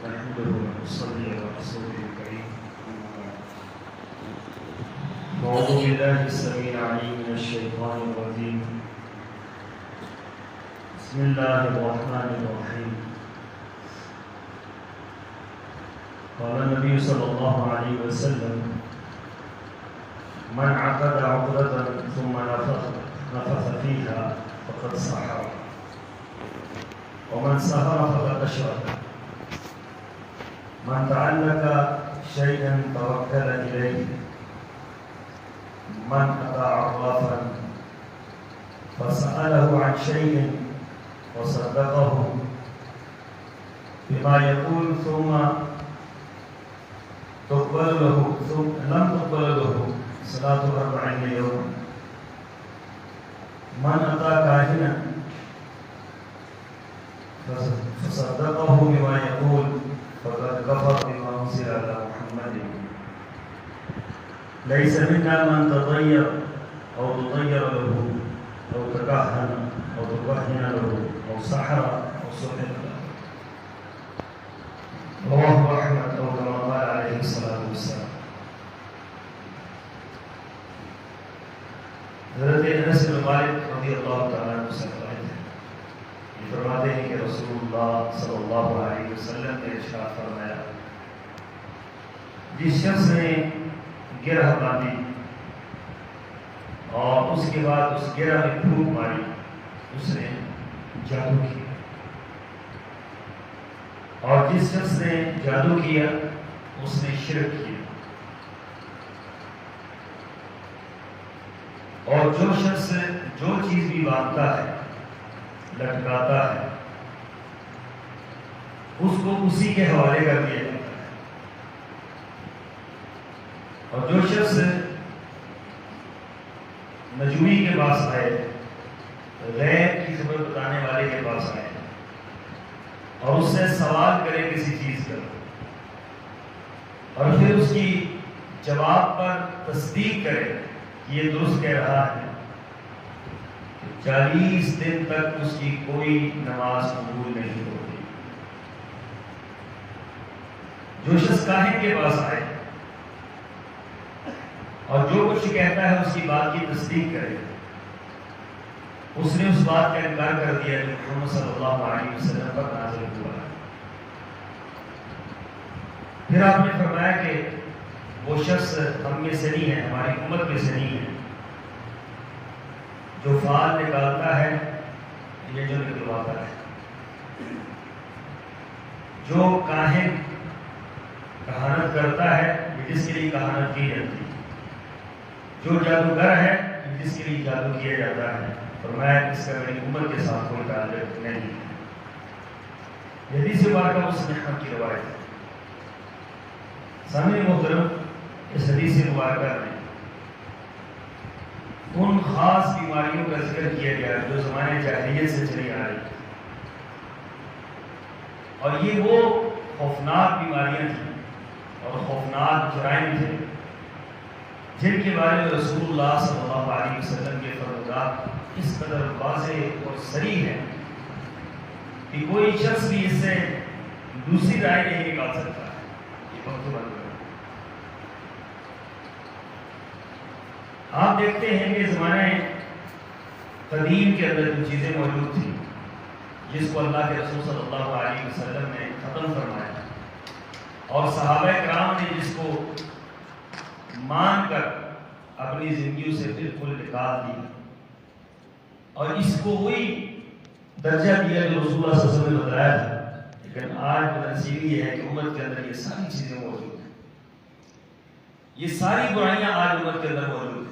نحمده ونصلي على رسوله الكريم. أعوذ بالله السميع العليم من الشيطان الرجيم. بسم الله الرحمن الرحيم. قال النبي صلى الله عليه وسلم: من عقد عقدة ثم نفث فيها فقد سحر، ومن سحر فقد أشرك. من تعلق شيئا توكل إليه، من أتى عرافا فسأله عن شيء وصدقه بما يقول ثم تقبل له ثم لم تقبل له صلاة 40 يوما. من أتى كاهنا فصدقه بما يقول فقد كفر بما أنزل على محمد. ليس منا من تطير أو تطير له أو تكهن أو تكهن له أو سحر أو سحر له. رواه أحمد أو كما قال عليه الصلاة والسلام. حضرت انس بن مالک رضی اللہ تعالیٰ عنہ سے روایت ہے، یہ فرماتے ہیں کہ رسول اللہ صلی اللہ علیہ وسلم نے ارشاد فرمایا: جس شخص نے گرہ باندھی اور اس کے بعد اس گرہ میں پھونک ماری، اس نے جادو کیا. اور جس شخص نے جادو کیا اس نے شرک کیا. اور جو شخص جو چیز بھی باندھتا ہے، لٹکاتا ہے، اس کو اسی کے حوالے کر دیا جاتا ہے. اور جو شخص نجومی کے پاس آئے، غیب کی خبر بتانے والے کے پاس آئے اور اس سے سوال کرے کسی چیز کا، اور پھر اس کی جواب پر تصدیق کرے کہ یہ درست کہہ رہا ہے، 40 دن تک اس کی کوئی نماز قبول نہیں ہوتی. جو شخص کاہن کے پاس آئے اور جو کچھ کہتا ہے اس کی بات کی تصدیق کرے، اس نے اس بات کا انکار کر دیا جو محمد صلی اللہ علیہ وسلم پر نازل ہوا ہے. پھر آپ نے فرمایا کہ وہ شخص ہم میں سے نہیں ہے، ہماری امت میں سے نہیں ہے، جو فال نکالتا ہے یہ جو نکلواتا ہے، جو کاہن کہانت کرتا ہے یہ جس کے لیے کہانت کی جاتی ہے، جو جادوگر ہے جس کے لیے جادو کیا جاتا ہے. فرمایا اس کا میری امت کے ساتھ کوئی تعلق نہیں ہے. یہ حدیث مبارکہ مسلم احمد کی روایت ہے. سامعین محترم، اس حدیث مبارکہ میں ان خاص بیماریوں کا ذکر کیا گیا جو زمانے جاہلیت سے چلی آ رہی تھی، اور یہ وہ خوفناک بیماریاں تھیں اور خوفناک جرائم تھے جن کے بارے میں رسول اللہ صلی اللہ علیہ وسلم کے فرمودات اس قدر واضح اور صریح ہے کہ کوئی شخص بھی اس سے دوسری رائے نہیں نکال سکتا ہے. یہ بہت بڑا آپ دیکھتے ہیں کہ زمانے قدیم کے اندر جو چیزیں موجود تھیں جس کو اللہ کے رسول صلی اللہ علیہ وسلم نے ختم فرمایا اور صحابہ کرام نے جس کو مان کر اپنی زندگیوں سے بالکل نکال دیا اور اس کو وہی درجہ دیا جو رسول اللہ صلی اللہ علیہ وسلم نے بتایا تھا. لیکن آج تنصیبی یہ ہے کہ امت کے اندر یہ ساری چیزیں موجود ہیں، یہ ساری برائیاں آج امت کے اندر موجود ہیں،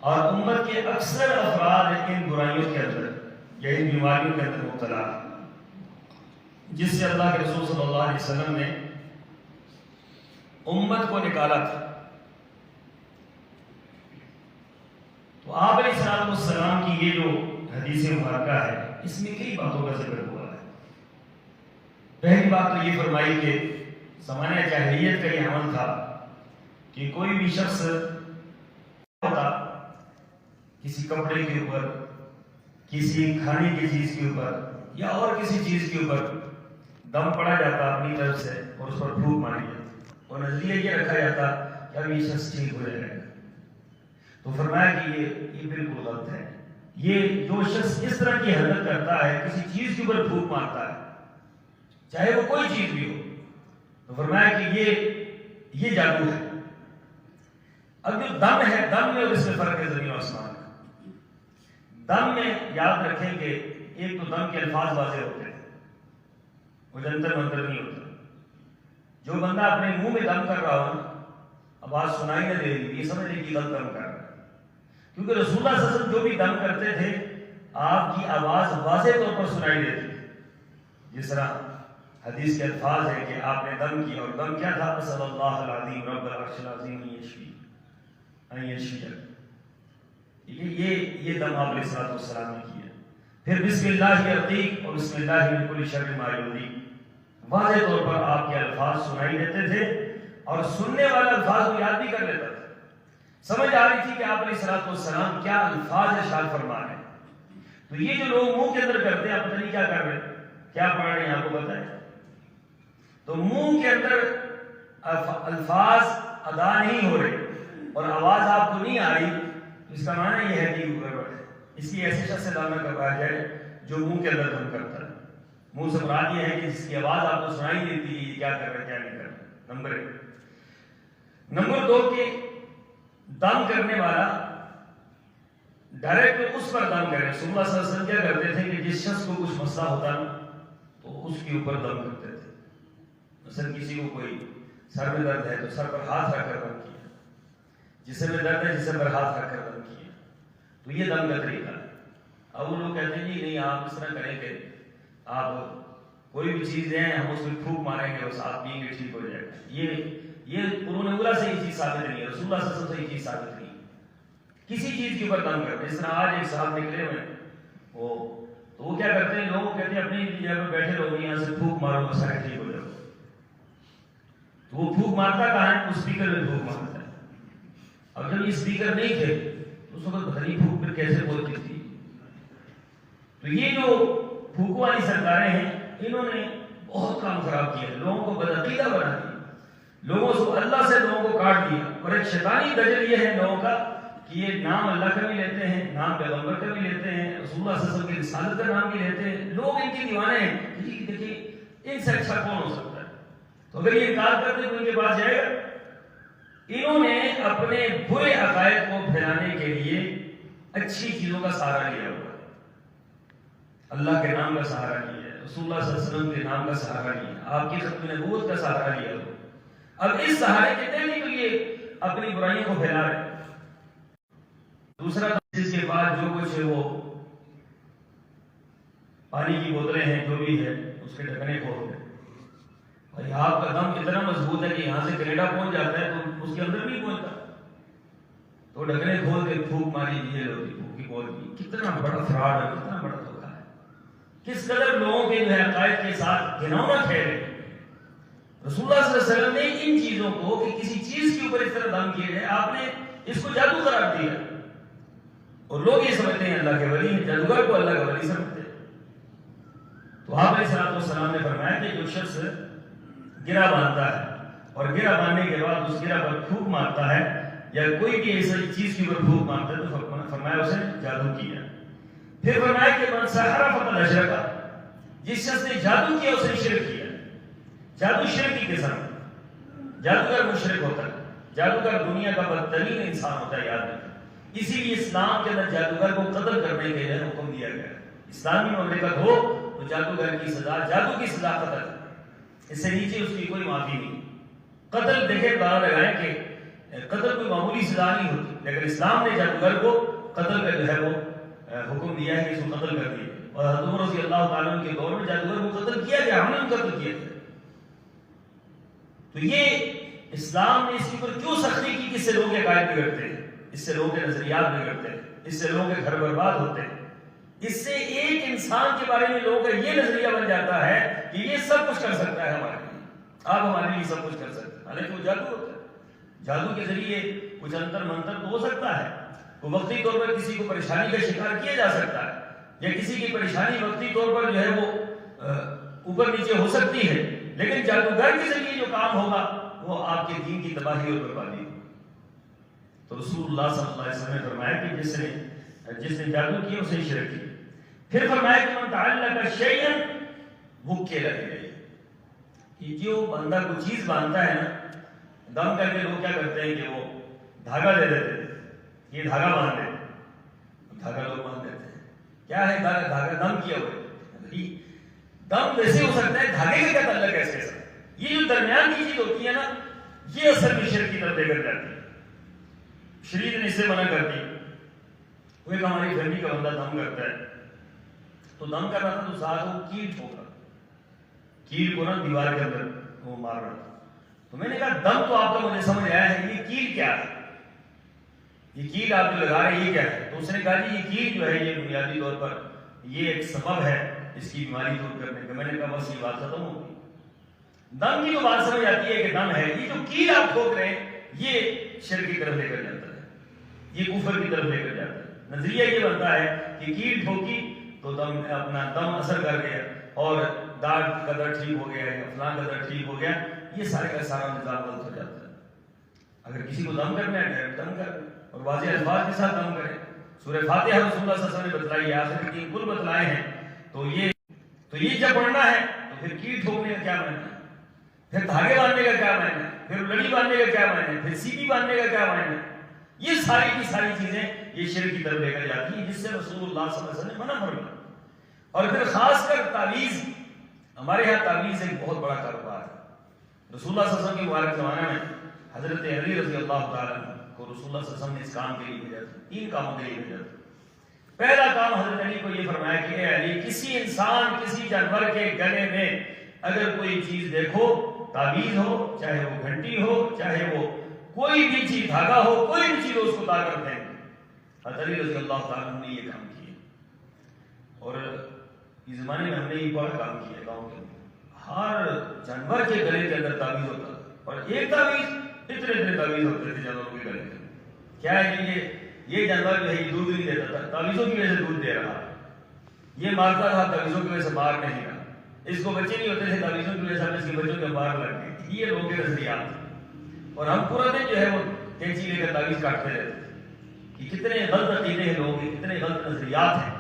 اور امت کے اکثر افراد ان برائیوں کے اندر یا ان بیماریوں کے اندر مبتلا ہیں جس سے اللہ کے رسول صلی اللہ علیہ وسلم نے امت کو نکالا تھا. تو آپ علیہ السلام کی یہ جو حدیث مبارکہ ہے اس میں کئی باتوں کا ذکر ہوا ہے. پہلی بات تو یہ فرمائی کہ زمانہ جاہلیت کا یہ عمل تھا کہ کوئی بھی شخص ہوتا کسی کپڑے کے اوپر، کسی کھانے کی چیز کے اوپر یا اور کسی چیز کے اوپر دم پڑا جاتا اپنی طرف سے اور اس پر پھونک ماری جاتی اور نظریہ یہ رکھا جاتا کہ اب یہ شخص ٹھیک ہو جائے گا. تو فرمایا کہ یہ بالکل غلط ہے. یہ جو شخص اس طرح کی حرکت کرتا ہے، کسی چیز کے اوپر پھونک مارتا ہے، چاہے وہ کوئی چیز بھی ہو، تو فرمایا کہ یہ جادو ہے. اب جو دم ہے، دم میں اور اس میں فرق ہے زمین و آسمان کا. دم میں یاد رکھیں کہ ایک تو دم کے الفاظ واضح ہوتے ہیں، وہ جنتر منتر نہیں ہوتا. جو بندہ اپنے منہ میں دم کر رہا ہو، آواز سنائی نہ دے رہی، یہ سمجھ لیں کہ غلط دم کر رہا ہے. کیونکہ رسول اللہ صلی اللہ علیہ وسلم جو بھی دم کرتے تھے آپ کی آواز واضح طور پر سنائی دیتی تھی. جس طرح حدیث کے الفاظ ہے کہ آپ نے دم کیا، اور دم کیا تھا؟ صلی اللہ العظیم رب العرش العظیم ان یشفیک. یہ دم آپ علیہ الصلوۃ والسلام نے کیا. پھر بسم اللہ یرقیک اور بسم اللہ من کل شر ما یؤذیک. واضح طور پر آپ کے الفاظ سنائی دیتے تھے اور سننے والا الفاظ کو یاد بھی کر لیتا تھا. سمجھ آ رہی تھی کہ آپ علیہ الصلوۃ والسلام کیا الفاظ ارشاد فرما رہے ہیں. تو یہ جو لوگ منہ کے اندر کرتے ہیں، پتہ نہیں کیا کر رہے ہیں، کیا پڑھ رہے ہیں، آپ کو پتہ ہے. تو منہ کے اندر الفاظ ادا نہیں ہو رہے اور آواز آپ کو نہیں آ رہی، تو اس کا معنی یہ ہے کہ گڑبڑ ہے. اس لیے ایسے شخص سے دعویٰ کروایا جائے جو منہ کے اندر دم کرتا ہے. منہ سے مراد یہ ہے کہ جس کی آواز آپ کو سنائی دیتی ہے کیا کر رہے ہیں کیا نہیں کر رہے. نمبر 1. نمبر 2 کہ دم کرنے والا ڈائریکٹ اس پر دم کرے. رسول اللہ صلی اللہ علیہ وسلم کیا کرتے تھے کہ جس شخص کو کچھ مسئلہ ہوتا تو اس کے اوپر دم کرتے تھے. مثلا کسی کو کوئی سر میں درد ہے تو سر پر ہاتھ رکھ کر دم کیا، جسم میں درد ہے جسم پر ہاتھ رکھ کر دم کیا. تو یہ دم کا طریقہ ہے. اب وہ لوگ کہتے ہیں نہیں آپ اس طرح کریں کہ آپ کوئی بھی چیز دیں ہم اس میں پھونک ماریں گے بس آپ پیئیں گے ٹھیک ہو جائے گا. یہ قرون اولیٰ سے یہ چیز ثابت نہیں ہے، رسول اللہ صلی اللہ علیہ وسلم سے یہ چیز ثابت نہیں ہے. کسی چیز کے اوپر دم کرتے. اس طرح آج ایک صاحب نکلے ہوئے تو وہ کیا کرتے ہیں، لوگ کہتے ہیں اپنی جگہ پہ بیٹھے رہو، یہاں سے پھونک مارو بس ٹھیک ہو جاؤ. تو وہ پھونک مارتا کہاں ہے؟ اس اسپیکر میں پھونک مارتا ہے. اب جب یہ اسپیکر نہیں تھے تو اس وقت پتہ نہیں پھونک پھر کیسے بولتی تھی. تو یہ جو پھونکوں والی سرکاریں ہیں انہوں نے بہت کام خراب کیا، لوگوں کو بدعقیدہ بنا دیا، لوگوں سے اللہ سے لوگوں کو کاٹ دیا. اور ایک شیطانی دجل یہ ہے لوگوں کا کہ یہ نام اللہ کا بھی لیتے ہیں، نام پیغمبر کا بھی لیتے ہیں، رسول اللہ صلی اللہ علیہ وسلم کی رسالت کا نام بھی لیتے ہیں. لوگ ان کے دیوانے ہیں. دیکھیے ان سے اچھا کون ہو سکتا ہے. تو اگر یہ انکار کرتے تو ان کے پاس جائے گا. انہوں نے اپنے برے عقائد کو پھیلانے کے لیے اچھی چیزوں کا سہارا لیا ہوا ہے. اللہ کے نام کا سہارا لیا ہے، رسول اللہ صلی اللہ علیہ وسلم کے نام کا سہارا لیا ہے، آپ کی ختم نبوت کا سہارا لیا ہوا. اب اس سہارے کے تحت کے لیے اپنی برائیوں کو پھیلا رہے ہیں. دوسرا جس کے بعد جو کچھ ہے وہ پانی کی بوتلیں ہیں جو بھی ہے اس کے ڈھکنے کھول دیں. بھائی آپ کا دم اتنا مضبوط ہے کہ یہاں سے کینیڈا پہنچ جاتا ہے تو اس کے اندر نہیں پہنچتا، تو ڈھکنے کھول کے پھونک ماری یہ لوگ پھونکی بول دی. کتنا بڑا فراڈ ہے، کتنا بڑا دھوکہ ہے. کس قدر لوگوں کے جو ہے عقائد کے ساتھ گھناؤنا ٹھہرے. رسول اللہ صلی اللہ علیہ وسلم نے ان چیزوں کو کہ کسی چیز کے اوپر اس طرح دم کیے گئے، آپ نے اس کو جادو قرار دیا. اور لوگ یہ سمجھتے ہیں اللہ کے ولی ہیں، جادوگر کو اللہ کا ولی سمجھتے ہیں. تو آپ علیہ الصلوۃ والسلام نے فرمایا کہ جو شخص گرہ باندھتا ہے اور گرہ باندھنے کے بعد اس گرہ پر پھونک مارتا ہے یا کوئی بھی ایسی چیز کے اوپر پھونک مارتا ہے تو فرمایا اسے جادو کیا. پھر فرمایا کہ من سحر فقد اشرک، جس شخص نے جادو کیا اسے شرک کیا. جادو شرک کی قسم. جادوگر مشرک ہوتا ہے، جادوگر دنیا کا بدترین انسان ہوتا ہے، یاد رکھیں. اسی لیے اسلام کے اندر جادوگر کو قتل کرنے کے لیے حکم دیا گیا. اسلامی مملکت ہو تو جادوگر کی سزا، جادو کی سزا قتل. اس سے نیچے اس کی کوئی معافی نہیں. قتل دیکھیں دعا لگائیں کہ قتل کوئی معمولی سزا نہیں ہوتی، لیکن اسلام نے جادوگر کو قتل کا جو ہے وہ حکم دیا ہے کہ اس کو قتل کر دیا. اور حضرت عمر رضی اللہ تعالیٰ عنہ کے دور میں جادوگر کو قتل کیا گیا، ہم نے قتل کیا گیا. تو یہ اسلام نے اس کے اوپر کیوں سختی کی کہ اس سے لوگ عقائد بگڑتے ہیں، اس سے لوگوں کے نظریات بگڑتے ہیں، اس سے لوگوں کے گھر برباد ہوتے ہیں. اس سے ایک انسان کے بارے میں لوگوں کا یہ نظریہ بن جاتا ہے کہ یہ سب کچھ کر سکتا ہے ہمارے لیے، آپ ہمارے لیے سب کچھ کر سکتے ہیں. حالانکہ وہ جادو ہوتا ہے. جادو کے ذریعے کچھ انتر منتر تو ہو سکتا ہے، وہ وقتی طور پر کسی کو پریشانی کا شکار کیا جا سکتا ہے، یا کسی کی پریشانی وقتی طور پر جو ہے وہ اوپر نیچے ہو سکتی ہے، لیکن جادوگر کے ذریعے جو کام ہوگا وہ آپ کے دین کی تباہی اور بربادی ہوگی۔ تو رسول اللہ صلی اللہ علیہ وسلم نے فرمایا کہ جس نے جادو کیا اسے شرک کی۔ پھر فرمایا کہ من تعلق شیئا وکل الیہ، کہ جو بندہ کوئی چیز باندھتا ہے نا، دم کر کے لوگ کیا کرتے ہیں کہ وہ دھاگا دے دیتے ہیں، یہ دھاگا باندھ دیتے، دھاگا لوگ باندھ دیتے ہیں، کیا ہے دھاگا دم کیا ہوا ہے، دم ویسے ہو سکتا ہے، دھاگے کا کیا تعلق ہے اس کے ساتھ؟ یہ جو درمیان کی چیز ہوتی ہے نا، یہ اثر بھی شرک کی طرف لے کر جاتی ہے۔ شریعت نے اس سے منع کر دی۔ وہ ایک ہماری فیملی کا بندہ دم کرتا ہے، تو دم کر رہا تھا تو ساتھ وہ کیل ٹھوک رہا، کیل کو نا دیوار کے اندر وہ مار رہا تھا۔ تو میں نے کہا دم تو آپ کا مجھے سمجھ آیا ہے، یہ کیل کیا ہے؟ یہ کیل آپ جو لگا رہے ہیں یہ کیا ہے؟ تو اس نے کہا جی یہ کیل جو ہے یہ بنیادی طور پر یہ ایک سبب ہے اس کی بیماری دور کرنے کا۔ میں نے کہا بس یہ بات ختم ہو گئی۔ دم کی جو بات سمجھ آتی ہے کہ دم ہے، یہ جو کیل آپ ٹھوک رہے ہیں یہ شرک کی طرف لے کر جاتا ہے، یہ کفر کی طرف لے کر جاتا ہے۔ نظریہ یہ بنتا ہے کہ کیل ٹھوکی تو دم اپنا دم اثر کر گیا اور داڑھ کا درد ٹھیک ہو گیا یا فلاں کا درد ٹھیک ہو گیا، یہ سارے کا سارا نظام غلط ہو جاتا ہے۔ اگر کسی کو دم کرنا ہے ڈائریکٹ دم کر اور واضح الفاظ کے ساتھ دم کرے۔ سورہ فاتحہ رسول اللہ صلی اللہ علیہ وسلم نے بتلائی ہے، آخر کے 3 کل بتلائے ہیں، تو یہ جب پڑھنا ہے تو پھر کیل ٹھوکنے کا کیا معنی ہے، پھر دھاگے باندھنے کا کیا معنی ہے، پھر لڑی باندھنے کا کیا معنی ہے، پھر سیپی باندھنے کا کیا معنی ہے، یہ ساری کی ساری چیزیں یہ شرک کی طرف لے کر جاتی ہیں، جس سے رسول اللہ صلی اللہ علیہ وسلم نے منع فرمایا۔ اور پھر خاص کر تعویذ، ہمارے یہاں تعویذ ایک بہت بڑا کاروبار ہے۔ رسول اللہ صلی اللہ علیہ وسلم کے مبارک زمانہ میں حضرت علی رضی اللہ تعالیٰ عنہ کو رسول اللہ صلی اللہ علیہ وسلم نے اس کام کے لیے بھیجا تھا، 3 کاموں کے لیے بھیجا تھا۔ پہلا کام حضرت علی کو یہ فرمایا کہ اے علی، کسی انسان کسی جانور کے گلے میں اگر کوئی چیز دیکھو، تعویذ ہو، چاہے وہ گھنٹی ہو، چاہے وہ کوئی بھی چیز دھاگا ہو، کوئی بھی چیز اس کو طاقت دیں، حضرت علی رضی اللہ تعالیٰ عنہ نے یہ کام کیا۔ اور اس زمانے میں ہم نے یہ بڑا کام کیا گاؤں کے اندر، ہر جانور کے گلے کے اندر تعویذ ہوتا تھا، اور ایک تعویذ اتنے تعویذ ہوتے تھے جانوروں کے گلے کے اندر۔ کیا ہے کہ یہ جانور جو ہے یہ دودھ نہیں دیتا تھا، تعویذوں کی وجہ سے دودھ دے رہا، یہ مارتا تھا تعویذوں کی وجہ سے مار نہیں رہا، اس کو بچے نہیں ہوتے تھے تعویذوں کی وجہ سے اس کے بچوں کے مار لگ گئے۔ یہ لوگوں کے نظریات تھے، اور ہم پورا دن جو ہے وہ کینچی لے کر تعویذ کاٹتے رہتے تھے کہ کتنے غلط عقیدے ہیں لوگوں کے، کتنے غلط نظریات ہیں۔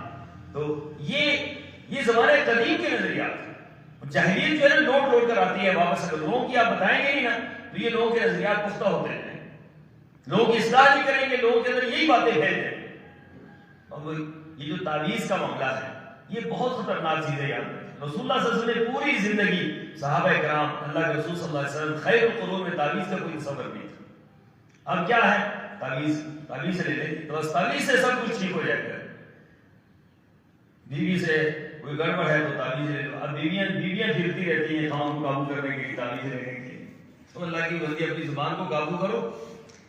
تو یہ زمانے قدیم کے نظریات ہیں۔ جاہلیت جو ہے نا لوٹ کر آتی ہے واپس، اگر لوگوں کی آپ بتائیں گے نہیں نا تو یہ لوگوں کے نظریات پختہ ہوتے ہیں، لوگ اصلاح نہیں کریں گے، لوگوں کے اندر یہی باتیں پھیل دیں۔ اور یہ جو تعویذ کا معاملہ ہے یہ بہت خطرناک چیز ہے۔ یاد رکھیں رسول اللہ صلی اللہ علیہ وسلم نے پوری زندگی، صحابہ کرام، اللہ کے رسول صلی اللہ علیہ وسلم، خیر القرون میں تعویذ کا کوئی تصور نہیں تھا۔ اب کیا ہے، تعویذ لے لیں تو بس تعویذ سے سب کچھ ٹھیک ہو جائے گا۔ بیوی سے کوئی گڑبڑ ہے تو تعویذ لے لو۔ اب بیویاں پھرتی رہتی ہیں خاؤں کو قابو کرنے کے لیے، تعویذ لینے کے لیے۔ تو اللہ کی بندی اپنی زبان کو قابو کرو،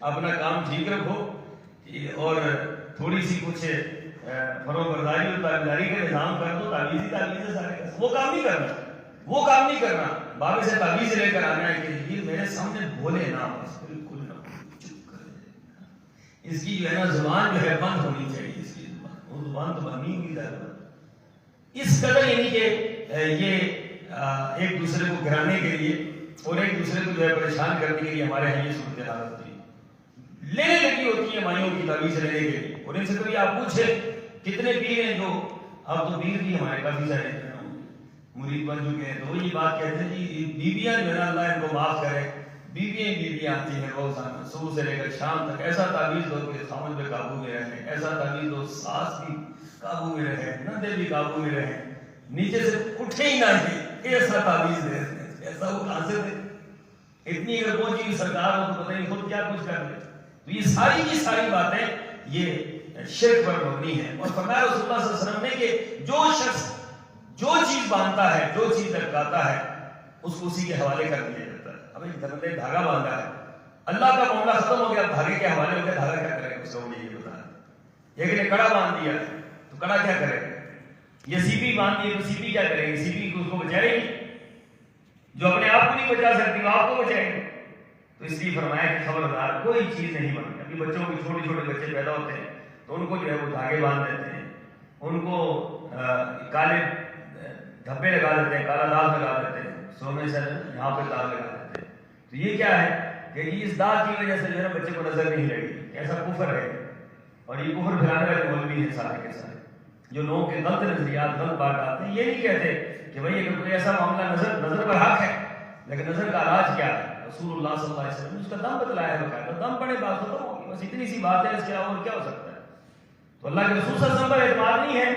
اپنا کام ٹھیک رکھو، اور تھوڑی سی کچھ فروغ برداری اور تابعداری کا نظام کر دو۔ تعویذ ہے سارے کا، وہ کام نہیں کرنا، بابے سے تعویذ لے کر آنا ہے کہ یہ میرے سامنے بولے نا، بس بالکل نہ چپ کر دے۔ اس کی جو ہے نا زبان جو ہے بند ہونی چاہیے، اس کی زبان، وہ زبان تو بند نہیں ہوئی زیادہ اس قدر، یعنی کہ یہ ایک دوسرے کو گرانے کے لیے اور ایک دوسرے کو جو ہے پریشان کرنے کے لیے ہمارے یہاں یہ صورتحال ہوتی ہے، لینے لگی ہوتی ہے مائیوں کی تعویذ لینے کے لیے۔ اور ان سے کبھی آپ پوچھے کتنے پیر ہیں جو، اب تو پیر بھی ہمارے کافی سارے مرید بن چکے ہیں، تو وہ یہ بات کہتے ہیں جی بیویاں جو ہے نا اللہ ان کو معاف کرے، بیویاں آتی ہیں روزانہ صبح سے لے کر شام تک، ایسا تعویذ دو کہ خامن پہ قابو میں رہے، ایسا تعویذ دو ساس بھی قابو میں رہے، نندے بھی قابو میں رہے، نیچے سے اٹھے ہی نہ دے، ایسا تعویذ دے، ایسا وہ کہاں سے دے؟ اتنی اگر پہنچی ہوئی سرکار ہو تو پتہ نہیں خود کیا کچھ کر لے۔ تو یہ ساری کی ساری باتیں یہ شرک پر مبنی ہے۔ اور فرمایا رسول اللہ صلی اللہ علیہ وسلم نے کہ جو شخص جو چیز باندھتا ہے، جو چیز لٹکاتا ہے، اس کو اسی کے حوالے کر دیا جاتا ہے۔ اب ایک بندے دھاگا باندھا ہے، اللہ کا معاملہ ختم ہو گیا، دھاگے کے حوالے ہو گیا، دھاگا کیا کرے گا اس کو یہ بتا دیں۔ ایک نے کڑا باندھ دیا تو کڑا کیا کرے گا، یہ سیپی باندھ دی تو سیپی کیا کرے گی، سیپی اس کو بچائے گی، جو اپنے آپ کو نہیں بچا سکتی وہ آپ کو بچائے گی۔ تو اس لیے فرمایا کہ خبردار کوئی چیز نہیں بنتی۔ ابھی بچوں کے چھوٹے بچے پیدا ہوتے ہیں تو ان کو جو ہے وہ دھاگے باندھ دیتے ہیں، ان کو کالے دھبے لگا دیتے ہیں، کالا داغ لگا دیتے ہیں، سونے سے یہاں پہ داغ لگا دیتے ہیں. تو یہ کیا ہے کہ اس داغ کی وجہ سے جو ہے بچے کو نظر نہیں لگی. ایسا کفر ہے، اور یہ کفر پھیلانے والے مولوی ہیں سارے کے سارے، جو لوگوں کے غلط نظریات غلط بات آتے ہیں. یہ نہیں کہتے کہ بھائی اگر کوئی ایسا معاملہ نظر پر حق ہے، لیکن نظر کا علاج کیا ہے؟ رسول اللہ صلی اللہ علیہ وسلم نے اس کا دم بتلایا ہے، باقاعدہ دم پڑے بات ختم ہوگی. بس اتنی سی بات ہے، اس کے علاوہ اور کیا ہو سکتا ہے؟ تو اللہ کے رسول صلی اللہ علیہ وسلم پر اعتماد نہیں ہے،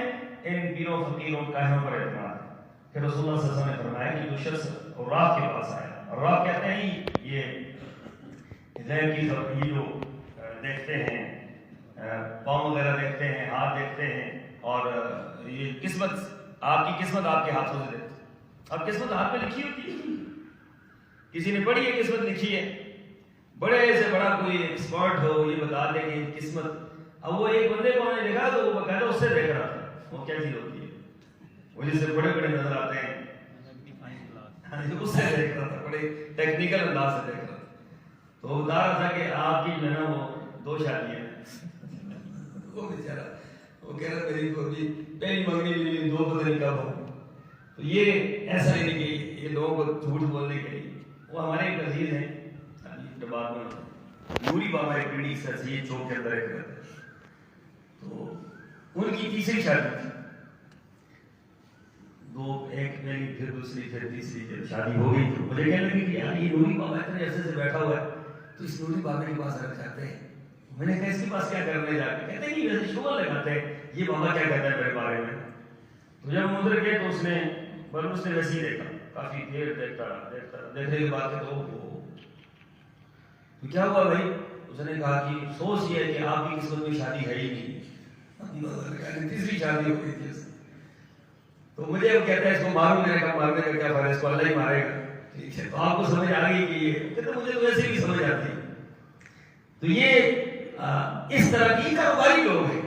ان پیروں فقیروں کاہنوں پر اعتماد ہے. پھر رسول اللہ صلی اللہ علیہ وسلم نے فرمایا کہ جو شخص عراف کے پاس آیا، عراف کہتے ہیں یہ غیر کی طرف یہ جو دیکھتے ہیں، پاؤں وغیرہ دیکھتے ہیں، ہاتھ دیکھتے ہیں، اور یہ قسمت، آپ کی قسمت آپ کے ہاتھوں سے دیکھتے ہیں. اب قسمت ہاتھ میں لکھی ہوتی ہے، کسی نے پڑھی ہے قسمت لکھی ہے، بڑے سے بڑا کوئی ایکسپرٹ ہو یہ بتا دے کہ قسمت. اب وہ ایک بندے کو میں نے دیکھا تو وہ باقاعدہ اس سے دیکھ رہا تھا وہ کیا چیز ہوتی ہے، وہ جس سے بڑے بڑے نظر آتے ہیں اس سے دیکھ رہا تھا، بڑے ٹیکنیکل انداز سے دیکھ رہا تھا. تو وہ بتا رہا تھا کہ آپ کی جو ہے نا وہ 2 شادیاں ہیں. وہ بیچارہ وہ کہہ رہا میری پہلی منگنی میری 2 پتہ نہیں کب ہو. تو یہ ایسا نہیں کہ یہ لوگوں کو جھوٹ بولنے کے لیے. وہ ہمارے ایک عزیز ہیں بعد میں نوری بابا ایک پنڈی سرسی چوک کے اندر ایک رہتے، تو ان کی تیسری شادی تھی. 2 ایک پہلی پھر دوسری پھر تیسری جب شادی ہو گئی تو مجھے کہنے لگے کہ یار یہ نوری بابا اتنے عرصے سے بیٹھا ہوا ہے تو اس نوری بابا کے پاس رکھ جاتے ہیں. میں نے کہا اس کے پاس کیا کرنے جا کے؟ کہتے ہیں کہ ویسے شغل لگاتے ہیں، یہ بابا کیا کہتا ہے میرے بارے میں. تو جب ہم ادھر گئے تو اس نے ویسے ہی دیکھا، کافی دیر دیکھتا دیکھنے کے بعد تو کیا ہوا بھائی؟ اس نے کہا کہ افسوس یہ ہے کہ آپ کی قسمت میں شادی ہے ہی نہیں. تیسری شادی ہو گئی تھی. تو مجھے وہ کہتا ہے اس کو ماروں، میں نے کہا مارنے کا کیا فائدہ، اس کو اللہ ہی مارے گا. ٹھیک ہے، تو آپ کو سمجھ آ گئی کہ یہ کہتے مجھے تو ویسے بھی سمجھ آتی ہے. تو یہ اس طرح کی کاروباری لوگ ہیں،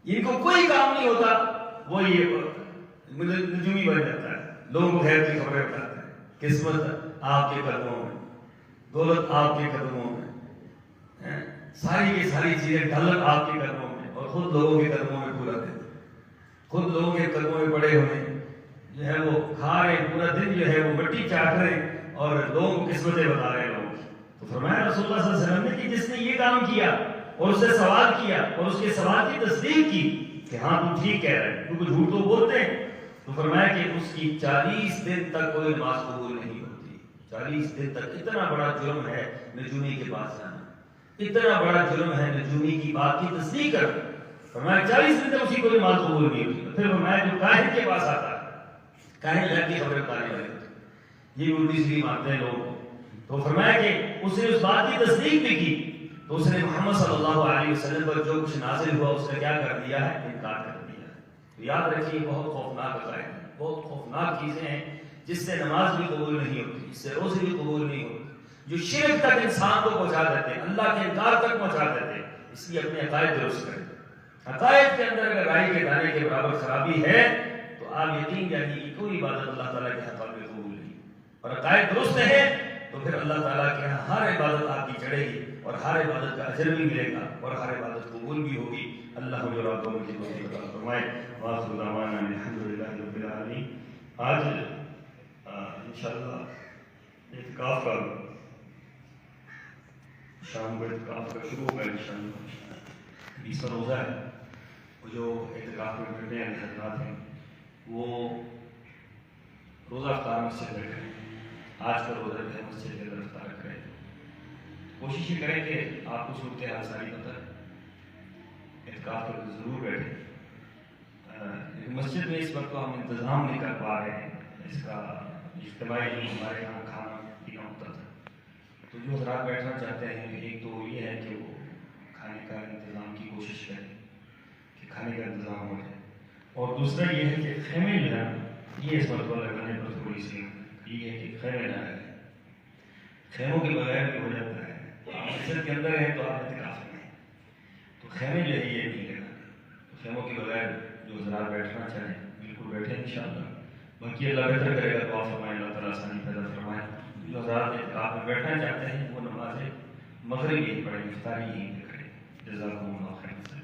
ان کو کوئی کام نہیں ہوتا، وہ یہ نجومی بن جاتا ہے، لوگوں کو غیر کی خبریں بتاتا ہے. قسمت آپ کے قدموں میں، دولت آپ کے قدموں میں، ساری کی ساری چیزیں ڈھلک آپ کے قدموں میں، اور خود لوگوں کے قدموں میں پورا دن، خود لوگوں کے قدموں میں پڑے ہوئے جو ہے وہ کھا رہے پورا دن، جو ہے وہ مٹی چاٹ رہے اور لوگوں کو قسمتیں بتا رہے ہیں لوگوں کی. تو فرمایا رسول اللہ صلی اللہ علیہ وسلم نے کہ جس نے یہ کام کیا اور اس سے سوال کیا اور اس کے سوال کی تصدیق کی کہ ہاں تم ٹھیک کہہ رہے ہیں کیونکہ جھوٹ تو بولتے ہیں، تو فرمایا کہ اس کی 40 دن تک کوئی نماز قبول نہیں ہوتی. 40 دن تک. اتنا بڑا جرم ہے نجومی کے پاس جانا، اتنا بڑا جرم ہے نجومی کی بات کی تصدیق کرنا. فرمایا 40 دن تک اسی کو نماز قبول نہیں ہوتی. پھر فرمایا جو کاہن کے پاس آتا ہے، کاہن غیب کی خبریں بتانے والے ہوتے ہیں، یہ الٹی سیدھی مانتے ہیں لوگ. تو فرمایا کہ اس نے اس بات کی تصدیق بھی کی تو اس نے محمد صلی اللہ علیہ وسلم پر جو کچھ نازل ہوا اس کا کیا کر دیا ہے؟ انکار کر دیا ہے. تو یاد رکھیے بہت خوفناک عقائد ہیں، بہت خوفناک چیزیں ہیں جس سے نماز بھی قبول نہیں ہوتی، اس سے روزے بھی قبول نہیں ہوتی، جو شرک تک انسان کو پہنچا دیتے ہیں، اللہ کے انکار تک پہنچا دیتے ہیں. اس لیے اپنے عقائد درست کریں. عقائد کے اندر اگر رائی کے دانے کے برابر خرابی ہے تو آپ یقین جانیے کہ کوئی عبادت اللہ تعالیٰ کے حق میں قبول نہیں. اور عقائد درست ہے تو پھر اللہ تعالیٰ کے یہاں ہر عبادت آپ کی چڑھے گی اور ہر عبادت کا اجر بھی ملے گا اور ہر عبادت قبول بھی ہوگی. اللہ مجھے اور آپ دونوں کی توفیق عطا فرمائے. وآخر دعوانا الحمدللہ رب العالمین. آج انشاءاللہ اعتکاف کا شام کو اعتکاف کا شروع ہوگا انشاءاللہ. 20 کا روزہ ہے. وہ جو اعتکاف میں بیٹھے ہیں حضرات ہیں وہ روزہ افطار مسجد میں کریں. آج کا روزہ جو ہے مسجد کے اندر افطار کریں. کوشش یہ کریں کہ آپ کو صورتحال ساری پتہ ہے. اعتکاف پر ضرور بیٹھیں. مسجد میں اس وقت تو ہم انتظام نہیں کر پا رہے ہیں اس کا اجتماعی جو ہمارے یہاں کھانا پینا ہوتا تھا. تو جو حضرات بیٹھنا چاہتے ہیں ایک تو یہ ہے کہ وہ کھانے کا انتظام کی کوشش کریں کہ کھانے کا انتظام ہو جائے. اور دوسرا یہ ہے کہ خیمے جو ہے یہ اس وقت لگانے پر تھوڑی سی یہ ہے کہ خیمے نہ رہے. خیموں کے بغیر بھی ہو جاتا ہے. آپ مسجد کے اندر ہیں تو آپ اعتکاف میں ہیں تو خیمے جو ہے یہ نہیں لگانے. تو خیموں کے بغیر جو حضرات بیٹھنا چاہیں بالکل بیٹھیں انشاءاللہ. باقی اللہ بہتر کرے گا. دعا فرمائیں اللہ تعالیٰ آسانی پیدا فرمائے. جو حضرات اعتکاف میں بیٹھنا چاہتے ہیں وہ نماز مغرب یہی پڑھیں، افطاری یہیں پہ کریں. جزاکم اللہ خیر.